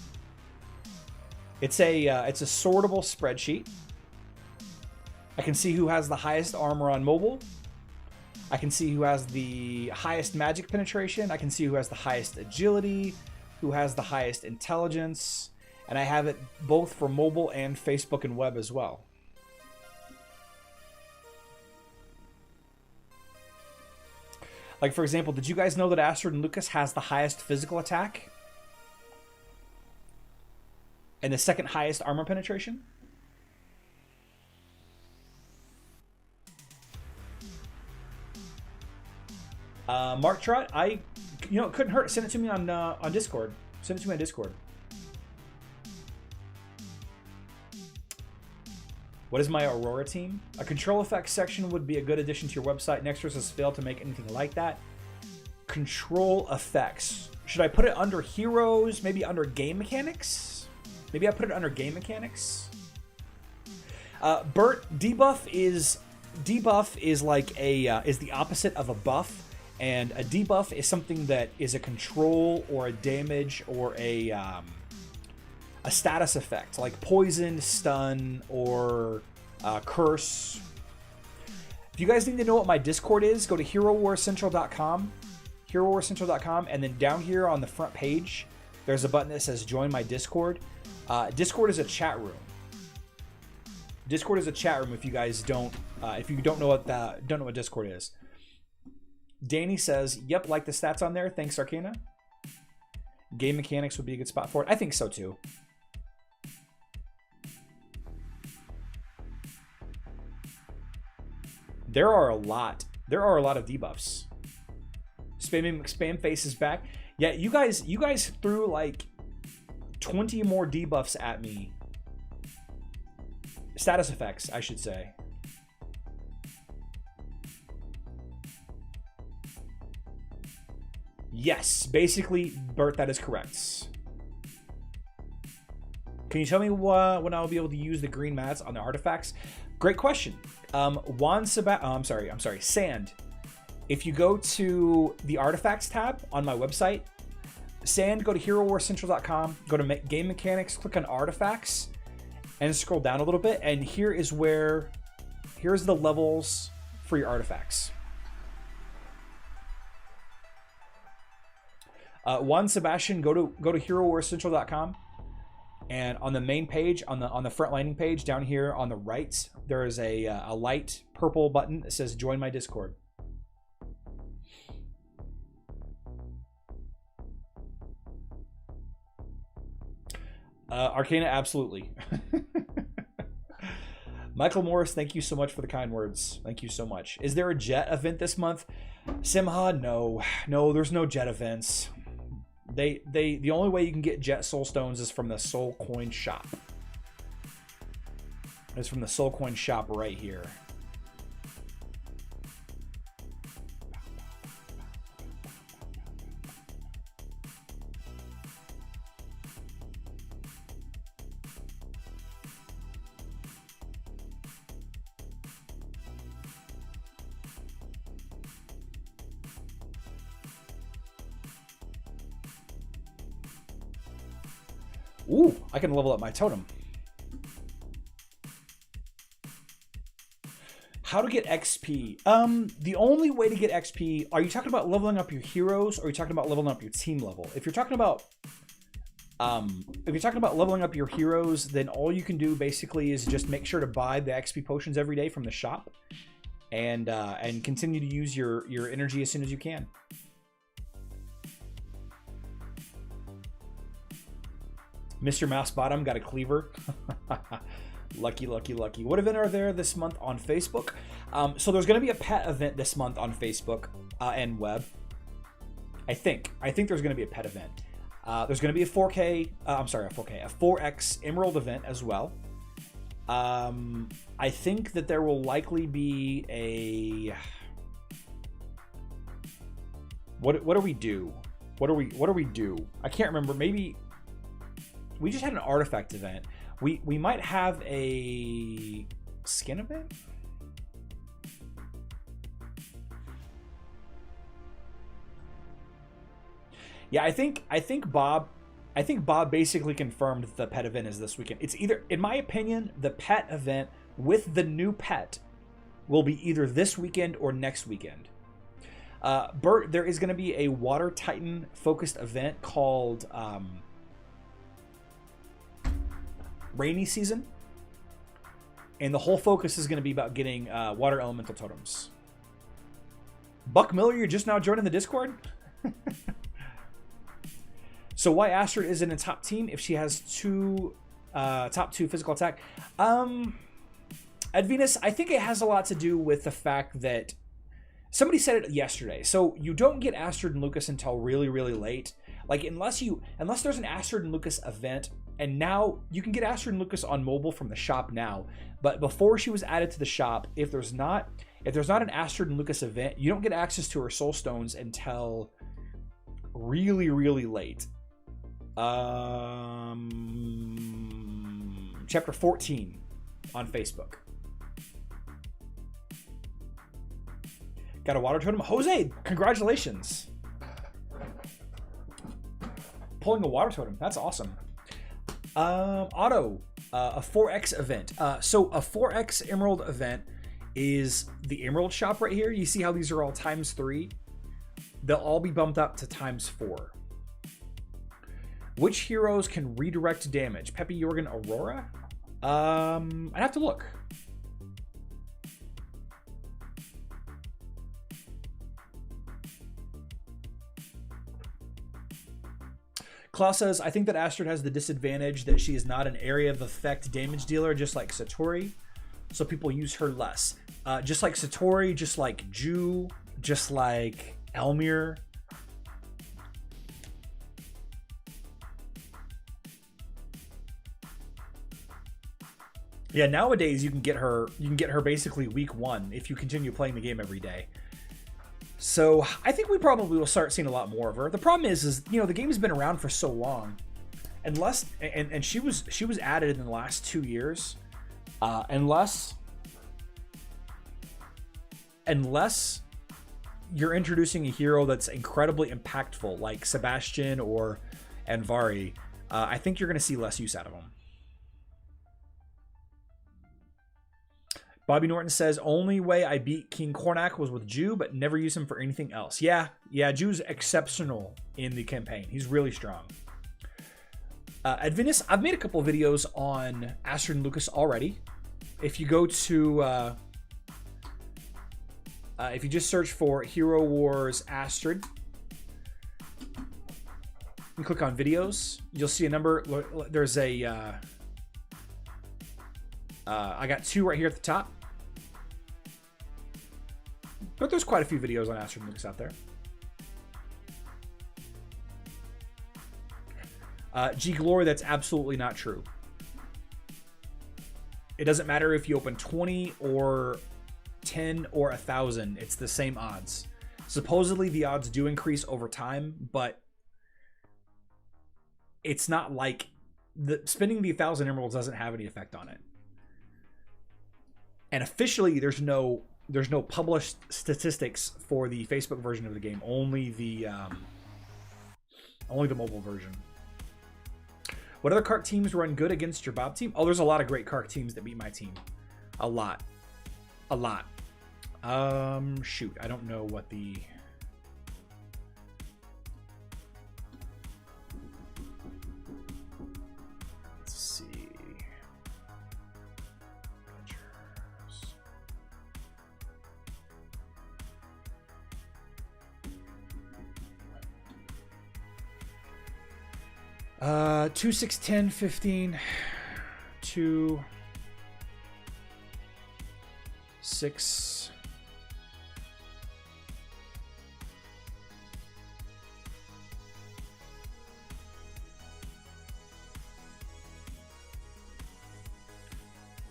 It's a sortable spreadsheet. I can see who has the highest armor on mobile. I can see who has the highest magic penetration. I can see who has the highest agility, who has the highest intelligence, and I have it both for mobile and Facebook and web as well. Like, for example, did you guys know that Astrid Lucas has the highest physical attack and the second highest armor penetration? Mark Trot, it couldn't hurt. Send it to me on Discord. Send it to me on Discord. What is my Aurora team? A control effects section would be a good addition to your website. Nexters has failed to make anything like that. Control effects. Should I put it under heroes? Maybe under game mechanics? Maybe I put it under game mechanics. Bert, debuff is like is the opposite of a buff, and a debuff is something that is a control or a damage or a status effect, like poison, stun, or curse. If you guys need to know what my Discord is, go to herowarcentral.com, herowarcentral.com, and then down here on the front page, there's a button that says Join My Discord. Discord is a chat room. Discord is a chat room. If you guys don't know what Discord is. Danny says, "Yep, like the stats on there. Thanks, Arcana." Game mechanics would be a good spot for it. I think so too. There are a lot of debuffs. Spam face is back. Yeah, you guys threw like 20 more debuffs at me. Status effects, I should say. Yes, basically, Bert, that is correct. Can you tell me when I'll be able to use the green mats on the artifacts? Great question. Sand. If you go to the artifacts tab on my website, Sand, go to herowarcentral.com, go to game mechanics, click on artifacts, and scroll down a little bit. And here's the levels for your artifacts. Juan Sebastian, go to herowarcentral.com, and on the main page, on the front landing page down here on the right, there is a light purple button that says Join My Discord. Arcana, absolutely. Michael Morris, thank you so much for the kind words. Thank you so much. Is there a jet event this month? Simha, no, there's no jet events. The only way you can get jet soul stones is from the soul coin shop. It's from the soul coin shop right here. Ooh, I can level up my totem. How to get XP? The only way to get XP, are you talking about leveling up your heroes, or are you talking about leveling up your team level? If you're talking about leveling up your heroes, then all you can do basically is just make sure to buy the XP potions every day from the shop, and continue to use your energy as soon as you can. Mr. Mouse Bottom got a cleaver. Lucky. What event are there this month on Facebook? So there's going to be a pet event this month on Facebook and web. I think there's going to be a pet event. There's going to be a 4X Emerald event as well. I think that there will likely be a... What do we do? I can't remember. Maybe We just had an artifact event. We might have a skin event. Yeah, I think Bob basically confirmed that the pet event is this weekend. It's either, in my opinion, the pet event with the new pet will be either this weekend or next weekend. Bert, there is going to be a Water Titan focused event called Rainy Season, and the whole focus is going to be about getting water elemental totems. Buck Miller, you're just now joining the Discord? So why Astrid isn't in top team if she has top 2 physical attack? Advenus, I think it has a lot to do with the fact that somebody said it yesterday. So you don't get Astrid and Lucas until really, really late. Like unless there's an Astrid and Lucas event, and now you can get Astrid and Lucas on mobile from the shop now. But before she was added to the shop, if there's not an Astrid and Lucas event, you don't get access to her soul stones until really, really late. Chapter 14 on Facebook. Got a water totem. Jose, congratulations. Pulling a water totem. That's awesome. Otto, a 4X event. So a 4X Emerald event is the Emerald shop right here. You see how these are all ×3? They'll all be bumped up to ×4. Which heroes can redirect damage? Peppy, Jorgen, Aurora? I'd have to look. Klaus says, I think that Astrid has the disadvantage that she is not an area of effect damage dealer, just like Satori. So people use her less. Just like Satori, just like Ju, just like Elmir. Yeah, nowadays you can get her basically week 1 if you continue playing the game every day. So I think we probably will start seeing a lot more of her. The problem is you know, the game's been around for so long, and she was added in the last 2 years, unless you're introducing a hero that's incredibly impactful like Sebastian or Anvari, I think you're going to see less use out of them. Bobby Norton says, only way I beat King Cornac was with Ju, but never use him for anything else. Yeah, Ju's exceptional in the campaign. He's really strong. Advenus, I've made a couple of videos on Astrid and Lucas already. If you go to, if you just search for Hero Wars Astrid, and click on videos, you'll see a number. There's a, I got 2 right here at the top. But there's quite a few videos on Astrid and Lucas out there. G Glory, that's absolutely not true. It doesn't matter if you open 20 or 10 or 1,000, it's the same odds. Supposedly the odds do increase over time, but it's not like spending the 1,000 emeralds doesn't have any effect on it. And officially there's no published statistics for the Facebook version of the game, only the mobile version. What other cart teams run good against your Bob team? Oh, there's a lot of great cart teams that beat my team. A lot. Shoot, I don't know what the... Let's see. Uh, 2, 6, 10, 15, 2, 6,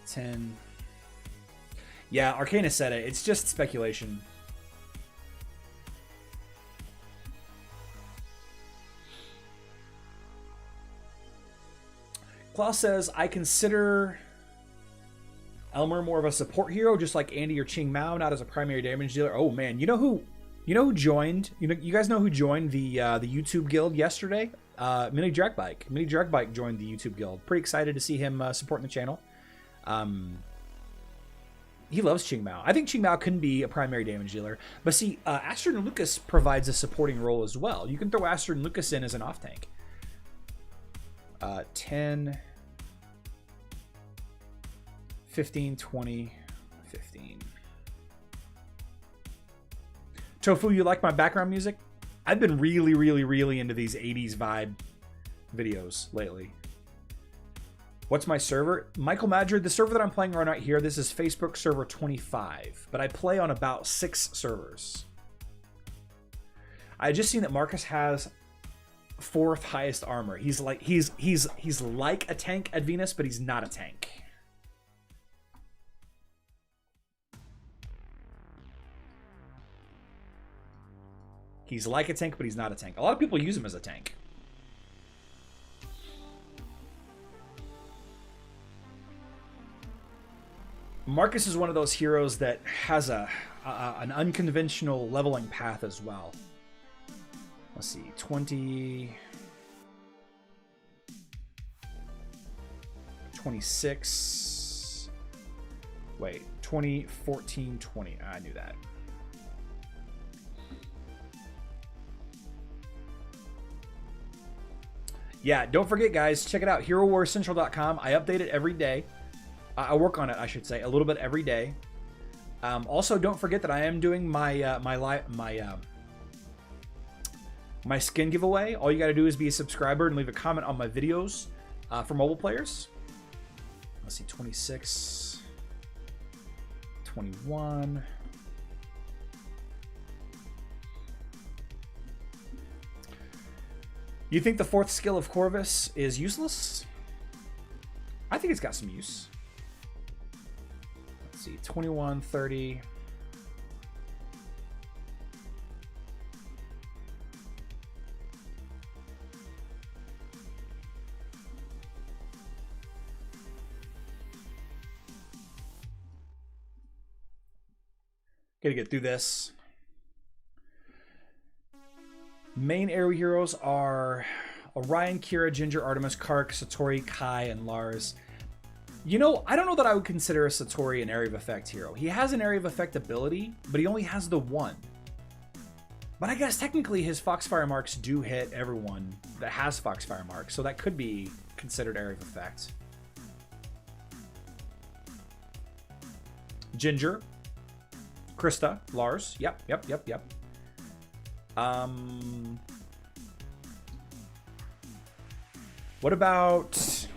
10. Yeah, Arcana said it. It's just speculation. Klaus says, I consider Elmer more of a support hero, just like Andy or Ching Mao, not as a primary damage dealer. Oh man, you know who joined? You guys know who joined the YouTube guild yesterday? Mini Dragbike. Mini Dragbike joined the YouTube guild. Pretty excited to see him supporting the channel. He loves Ching Mao. I think Ching Mao can be a primary damage dealer, but see, Astrid Lucas provides a supporting role as well. You can throw Astrid Lucas in as an off tank. 10, 15, 20, 15. Tofu, you like my background music? I've been really into these 80s vibe videos lately. What's my server? Michael Madrid, the server that I'm playing right here, this is Facebook server 25, but I play on about 6 servers. I just seen that Marcus has 4th highest armor. He's like a tank at Venus, but he's not a tank. He's like a tank, but he's not a tank. A lot of people use him as a tank. Marcus is one of those heroes that has an unconventional leveling path as well. Let's see, 20, 26, wait, 20, 14, 20. I knew that. Yeah, don't forget, guys, check it out, HeroWarsCentral.com. I update it every day. I work on it, I should say, a little bit every day. Also, don't forget that I am doing my my skin giveaway. All you got to do is be a subscriber and leave a comment on my videos for mobile players. Let's see, 26, 21. You think the 4th skill of Corvus is useless? I think it's got some use. Let's see, 21, 30. Gotta get through this. Main area heroes are Orion, Kira, Ginger, Artemis, Kark, Satori, Kai, and Lars. You know, I don't know that I would consider a Satori an area of effect hero. He has an area of effect ability, but he only has the one. But I guess technically his Foxfire marks do hit everyone that has Foxfire marks, so that could be considered area of effect. Ginger, Krista, Lars. Yep. What about...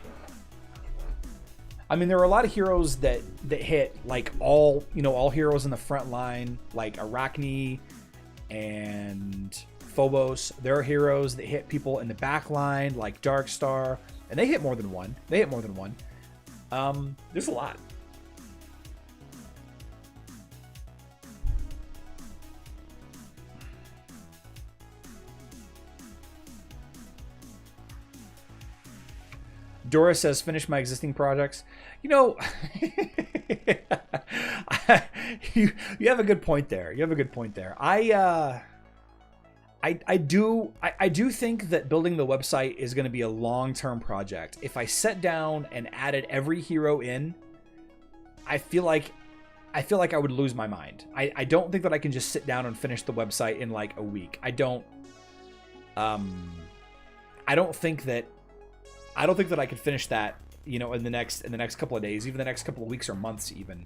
I mean, there are a lot of heroes that hit, like, all heroes in the front line, like Arachne and Phobos. There are heroes that hit people in the back line, like Darkstar, and they hit more than one. There's a lot. Dora says, finish my existing projects. You know, you have a good point there. I do think that building the website is going to be a long-term project. If I sat down and added every hero in, I feel like I would lose my mind. I don't think that I can just sit down and finish the website in like a week. I don't think that I could finish that, you know, in the next couple of days, even the next couple of weeks or months even.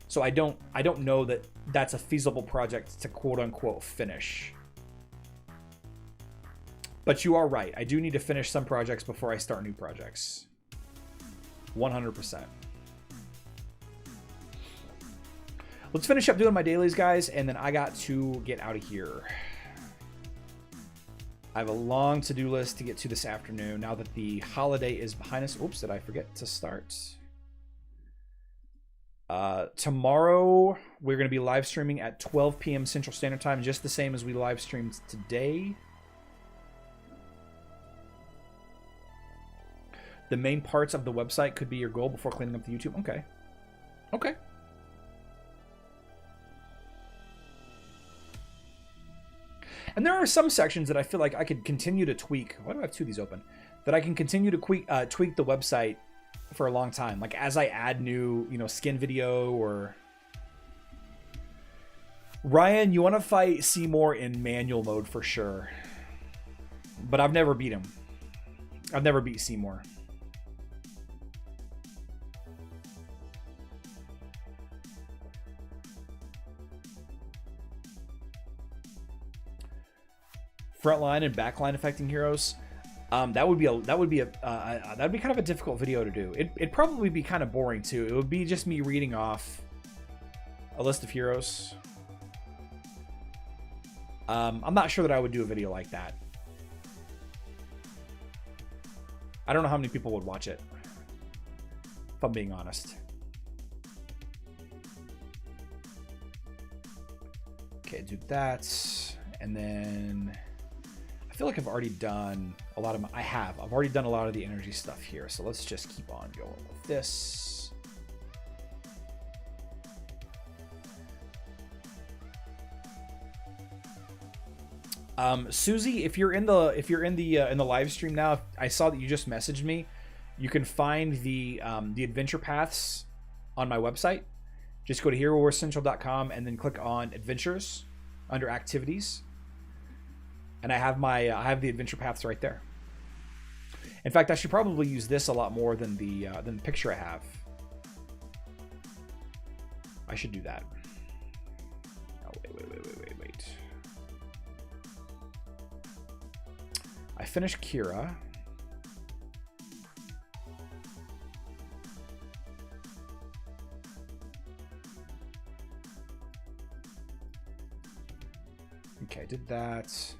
So I don't know that that's a feasible project to quote unquote finish. But you are right. I do need to finish some projects before I start new projects. 100%. Let's finish up doing my dailies, guys, and then I got to get out of here. I have a long to-do list to get to this afternoon now that the holiday is behind us. Oops, did I forget to start? Tomorrow, we're going to be live streaming at 12 p.m. Central Standard Time, just the same as we live streamed today. The main parts of the website could be your goal before cleaning up the YouTube. Okay. Okay. And there are some sections that I feel like I could continue to tweak. Why do I have two of these open? That I can continue to tweak the website for a long time. Like as I add new, skin video or... Ryan, you want to fight Seymour in manual mode for sure. But I've never beat him. I've never beat Seymour. Frontline and backline affecting heroes. That would be kind of a difficult video to do. It'd probably be kind of boring too. It would be just me reading off a list of heroes. I'm not sure that I would do a video like that. I don't know how many people would watch it, if I'm being honest. Okay, do that. And then I feel like I've already done a lot of my, I've already done a lot of the energy stuff here. So let's just keep on going with this. Susie, if you're in the live stream now, I saw that you just messaged me. You can find the adventure paths on my website. Just go to HeroWarsCentral.com and then click on Adventures under Activities, and I have the adventure paths right there. In fact, I should probably use this a lot more than the picture I have. I should do that. Oh, wait. I finished Kira. Okay, I did that.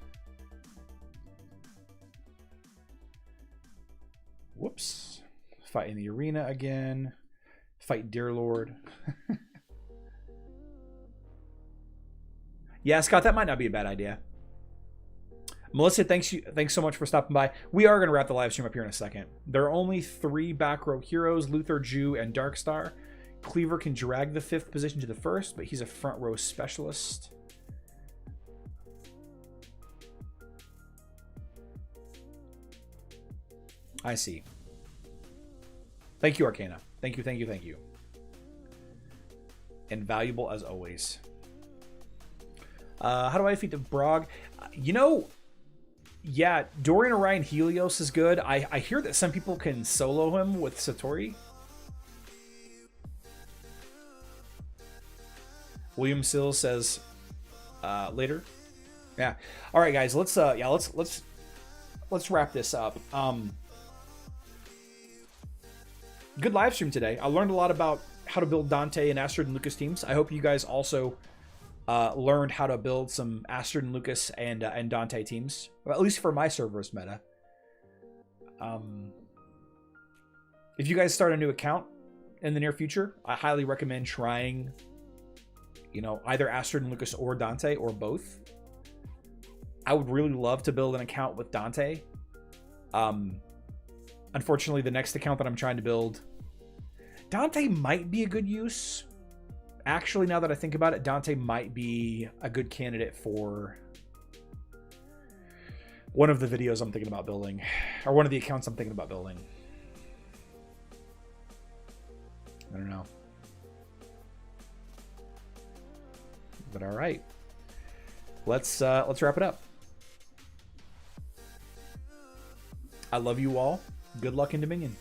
Whoops. Fight in the arena again. Fight Dear Lord. Yeah, Scott, that might not be a bad idea. Melissa, thanks so much for stopping by. We are going to wrap the live stream up here in a second. There are only 3 back row heroes, Luther, Jew, and Darkstar. Cleaver can drag the 5th position to the 1st, but he's a front row specialist. I see. Thank you, Arcana. Thank you. Invaluable as always. How do I defeat the Brog? Yeah, Dorian Orion Helios is good. I hear that some people can solo him with Satori. William Sill says later. Yeah. All right, guys. Let's wrap this up. Good live stream today. I learned a lot about how to build Dante and Astrid and Lucas teams. I hope you guys also learned how to build some Astrid and Lucas and Dante teams, well, at least for my server's meta. If you guys start a new account in the near future, I highly recommend trying, either Astrid and Lucas or Dante or both. I would really love to build an account with Dante. Unfortunately, the next account that I'm trying to build, Dante might be a good use. Actually, now that I think about it, Dante might be a good candidate for one of the videos I'm thinking about building, or one of the accounts I'm thinking about building. I don't know. But all right. Let's wrap it up. I love you all. Good luck in Dominion.